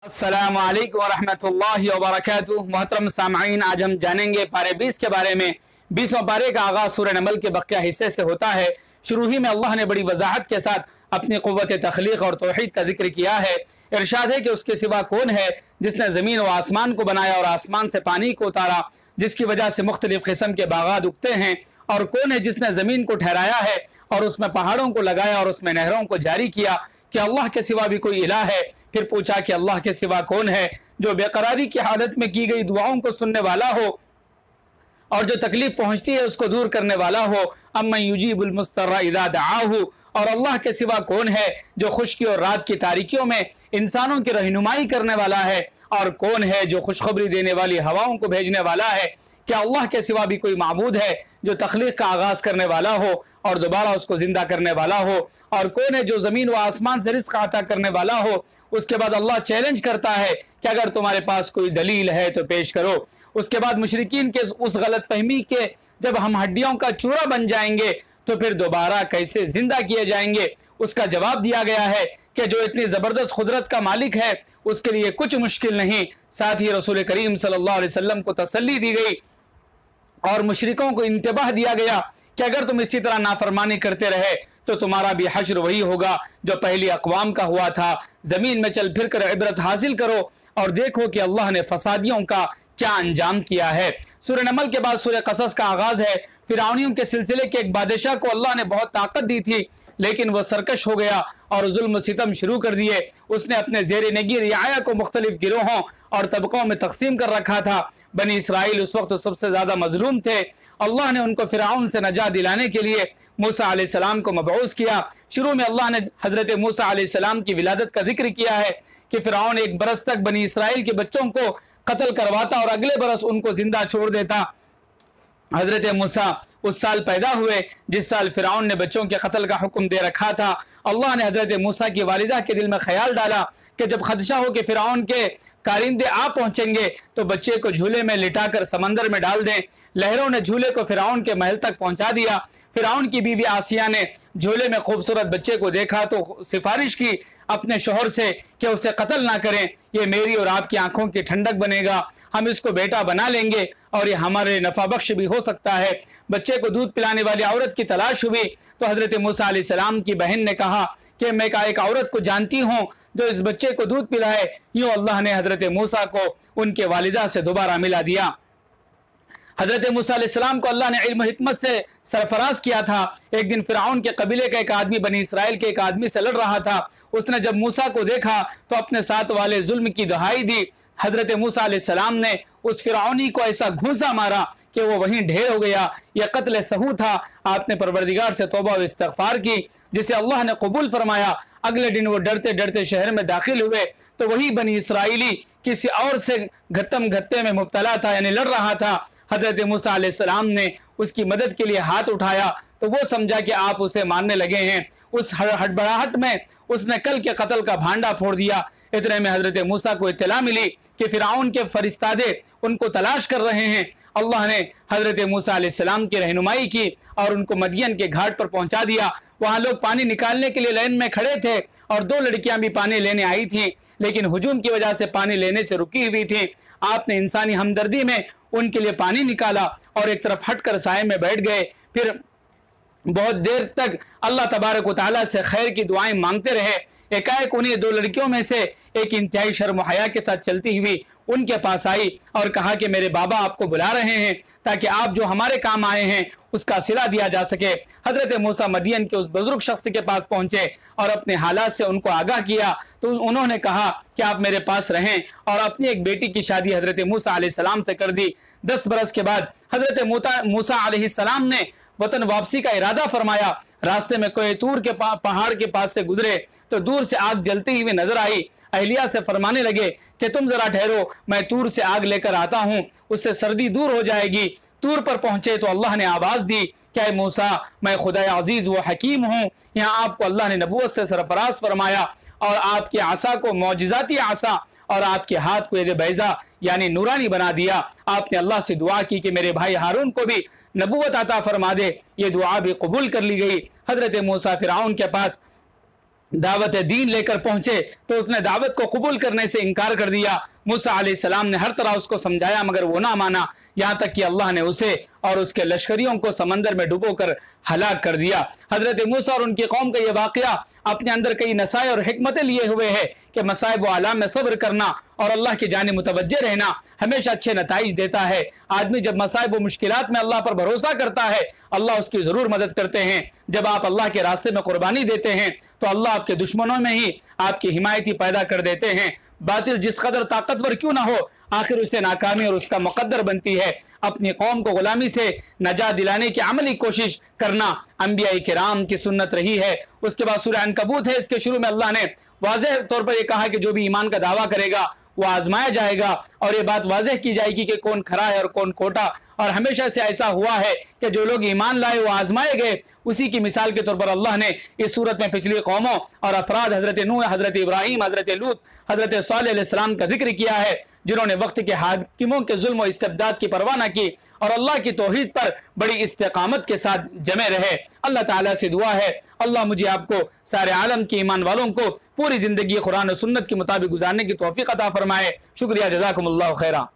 अस्सलामु अलैकुम वरहमतुल्लाहि वबरकातुहू। मोहतरम सामईन, आज हम जानेंगे पारे 20 के बारे में। 20वां पारे का आगाज़ सूरह नमल के बक़िया हिस्से से होता है। शुरू ही में अल्लाह ने बड़ी वजाहत के साथ अपनी क़ुव्वत तख़लीक़ और तौहीद का जिक्र किया है। इरशाद है कि उसके सिवा कौन है जिसने ज़मीन व आसमान को बनाया और आसमान से पानी को उतारा जिसकी वजह से मुख्तलिफ़ किस्म के बागात उगते हैं, और कौन है जिसने ज़मीन को ठहराया है और उसमें पहाड़ों को लगाया और उसमें नहरों को जारी किया। कि अल्लाह के सिवा भी कोई इलाह है? फिर पूछा कि अल्लाह के सिवा कौन है जो बेकरारी की हालत में की गई दुआओं को सुनने वाला हो और जो तकलीफ पहुंचती है उसको दूर करने वाला हो। अम्मन युजीबुल मुस्तर्रा इज़ा दआहू। और अल्लाह के सिवा कौन है जो खुश्की और रात की तारीकियों में इंसानों की रहनुमाई करने वाला है, और कौन है जो खुशखबरी देने वाली हवाओं को भेजने वाला है। क्या अल्लाह के सिवा भी कोई माबूद है जो तख्लीक का आगाज़ करने वाला हो और दोबारा उसको जिंदा करने वाला हो? और कौन है जो ज़मीन व आसमान से रिज़्क़ अता करने वाला हो? उसके बाद अल्लाह चैलेंज करता है कि अगर तुम्हारे पास कोई दलील है तो पेश करो। उसके बाद मुशरिकीन के उस गलत फहमी के जब हम हड्डियों का चूरा बन जाएंगे तो फिर दोबारा कैसे जिंदा किए जाएंगे, उसका जवाब दिया गया है कि जो इतनी ज़बरदस्त खुदरत का मालिक है उसके लिए कुछ मुश्किल नहीं। साथ ही रसूल करीम सल्लल्लाहु अलैहि वसल्लम को तसल्ली दी गई और मुशरिकों को इंतबाह दिया गया कि अगर तुम इसी तरह नाफरमानी करते रहे तो तुम्हारा भी हश्र वही होगा जो पहली अक़वाम का हुआ था। ज़मीन में चल फिर कर इबरत हासिल करो और देखो कि अल्लाह ने फसादियों का क्या अंजाम किया है। सूरह नमल के बाद सूरह क़सस का आगाज़ है। फिरौनियों के सिलसिले के एक बादशाह को अल्लाह ने बहुत ताकत दी थी, लेकिन वह सरकश हो गया और जुल्म सितम शुरू कर दिए। उसने अपने ज़ेर निगी रियाया को मुख्तलिफ गिरोहों और तबकों में तकसीम कर रखा था। बनी इसराइल उस वक्त सबसे ज़्यादा मजलूम थे। अल्लाह ने उनको फिरौन से नजात दिलाने के लिए मूसा अलैहिस्सलाम को मबऊस किया। शुरू में अल्लाह ने हज़रत मूसा अलैहिस्सलाम की विलादत का जिक्र किया है कि फिरौन एक बरस तक बनी इसराइल के बच्चों को कत्ल करवाता और अगले बरस उनको जिंदा छोड़ देता। हज़रत मूसा उस साल पैदा हुए जिस साल फिरौन ने बच्चों के कत्ल का हुक्म दे रखा था। अल्लाह ने हज़रत मूसा की वालिदा के दिल में ख्याल डाला कि जब खदशा हो कि फिरौन के कारिंदे आ पहुंचेंगे तो बच्चे को झूले में लिटाकर समंदर में डाल दें। लहरों ने झूले को फिरौन के महल तक पहुंचा दिया। फिरौन की बीवी आसिया ने झूले में खूबसूरत बच्चे को देखा तो सिफारिश की अपने शोहर से कि उसे कत्ल ना करें, ये मेरी और आपकी आंखों की ठंडक बनेगा, हम इसको बेटा बना लेंगे और ये हमारे नफा बख्श भी हो सकता है। बच्चे को दूध पिलाने वाली औरत की तलाश हुई तो हजरत मूसा अलैहिस्सलाम की बहन ने कहा कि मैं एक औरत को जानती हूँ जो इस बच्चे को दूध पिलाए। यूँ अल्लाह ने हजरत मूसा को उनके वालिदा से दोबारा मिला दिया। हजरत मूसा अलैहिस्सलाम को अल्लाह ने इल्म हिकमत से सरफराज किया था। एक दिन फिरौन के कबीले का एक आदमी बनी इसराइल के एक आदमी से लड़ रहा था। उसने जब मूसा को देखा तो अपने साथ वाले जुल्म की दुहाई दी। हजरत मूसा अलैहिस्सलाम ने उस फिरौनी को ऐसा घूंसा मारा कि वो वहीं ढेर हो गया। यह कत्ल सहू था। आपने परवरदिगार से तौबा व इस्तग़फ़ार की जिसे अल्लाह ने कबूल फरमाया। अगले दिन वो डरते डरते शहर में दाखिल हुए तो वही बनी इसराइली किसी और से घत्तम घत्ते में मुब्तला था, यानी लड़ रहा था। हजरत मूसा अलैहिस्सलाम ने उसकी मदद के लिए हाथ उठाया तो वो समझा कि आप उसे मारने लगे हैं। उस हड़बड़ाहट में उसने कल के कत्ल का भांडा फोड़ दिया। इतने में हजरत मूसा को इत्तला मिली कि फिरौन के फरिश्तादे उनको तलाश कर रहे हैं। अल्लाह ने हजरत मूसा अलैहिस्सलाम की रहनुमाई की और उनको मदियन के घाट पर पहुंचा दिया। वहाँ लोग पानी निकालने के लिए लाइन में खड़े थे और दो लड़कियां भी पानी लेने आई थी, लेकिन हुजूम की वजह से पानी लेने से रुकी हुई थी। आपने इंसानी हमदर्दी में उनके लिए पानी निकाला और एक तरफ हटकर साए में बैठ गए। फिर बहुत देर तक अल्लाह तबारक व तआला से खैर की दुआएं मांगते रहे। एकाएक उन्हें दो लड़कियों में से एक इंतहाई शर्म हया के साथ चलती हुई उनके पास आई और कहा कि मेरे बाबा आपको बुला रहे हैं ताकि आप जो हमारे काम आए हैं उसका सिला दिया जा सके। हजरत मूसा मदियन के उस बुजुर्ग शख्स के पास पहुंचे और अपने हालात से उनको आगाह किया तो उन्होंने कहा कि आप मेरे पास रहें और अपनी एक बेटी की शादी हजरत मूसा अलैहिस्सलाम से कर दी। 10 बरस के बाद हजरत मूसा अलैहिस्सलाम ने वतन वापसी का इरादा फरमाया। रास्ते में कोई तूर के पहाड़ के पास से गुजरे तो दूर से आग जलती हुई नजर आई। अहलिया से फरमाने लगे कि तुम जरा ठहरो, मैं तूर से आग लेकर आता हूँ, उससे सर्दी दूर हो जाएगी। तूर पर पहुंचे तो अल्लाह ने आवाज दी क्या मूसा, मैं खुदा अजीज व हकीम हूँ। यहाँ आपको अल्लाह ने नबूवत से सरफराज फरमाया और आपके आसा को मौजिजाती आसा और आपके हाथ को यद बैजा यानी नूरानी बना दिया। आपने अल्लाह से दुआ की कि मेरे भाई हारून को भी नबूवत अता फरमा दे। ये दुआ भी कबूल कर ली गई। हजरत मूसा फिरौन के पास दावत दीन लेकर पहुंचे तो उसने दावत को कबूल करने से इनकार कर दिया। मूसा अलैहिस्सलाम ने हर तरह उसको समझाया मगर वो ना माना, यहाँ तक कि अल्लाह ने उसे और उसके लश्करियों को समंदर में डुबोकर हलाक कर दिया। हजरत मूसा और उनकी कौम का ये वाक़या अपने अंदर कई नसाए और हिकमतें लिए हुए है कि मसाइब व आलाम में सब्र करना और अल्लाह की जानिब मुतवज्जे रहना हमेशा अच्छे नताइज देता है। आदमी जब मसाइब व मुश्किलात में अल्लाह पर भरोसा करता है, अल्लाह उसकी ज़रूर मदद करते हैं। जब आप अल्लाह के रास्ते में कुर्बानी देते हैं तो अल्लाह आपके दुश्मनों में ही आपकी हिमायती पैदा कर देते हैं। बातिल जिस कदर ताकतवर क्यों ना हो, आखिर उसे नाकामी और उसका मुकद्दर बनती है। अपनी कौम को गुलामी से नजात दिलाने की अमली कोशिश करना अंबिया किराम की सुन्नत रही है। उसके बाद सूरह अनकबूत है, इसके शुरू में अल्लाह ने वाज़ेह तौर पर यह कहा कि जो भी ईमान का दावा करेगा वो आजमाया जाएगा और ये बात वाज़ेह की जाएगी कि कौन खरा है और कौन खोटा। और हमेशा से ऐसा हुआ है कि जो लोग ईमान लाए वो आजमाए गए। उसी की मिसाल के तौर पर अल्लाह ने इस सूरत में पिछली कौमों और अफराद हजरत नूह, हजरत इब्राहीम, हजरत लूत, हजरत सालेह अलैहिस्सलाम का जिक्र किया है, जिन्होंने वक्त के हाकिमों के जुल्म और इस्तिबदाद की परवाह न की और अल्लाह की तौहीद पर बड़ी इस्तिकामत के साथ जमे रहे। अल्लाह ताला से दुआ है अल्लाह मुझे आपको सारे आलम के ईमान वालों को पूरी जिंदगी कुरान और सुन्नत के मुताबिक गुजारने की तौफीक अता फरमाए। शुक्रिया, जज़ाकुमुल्लाह खैरा।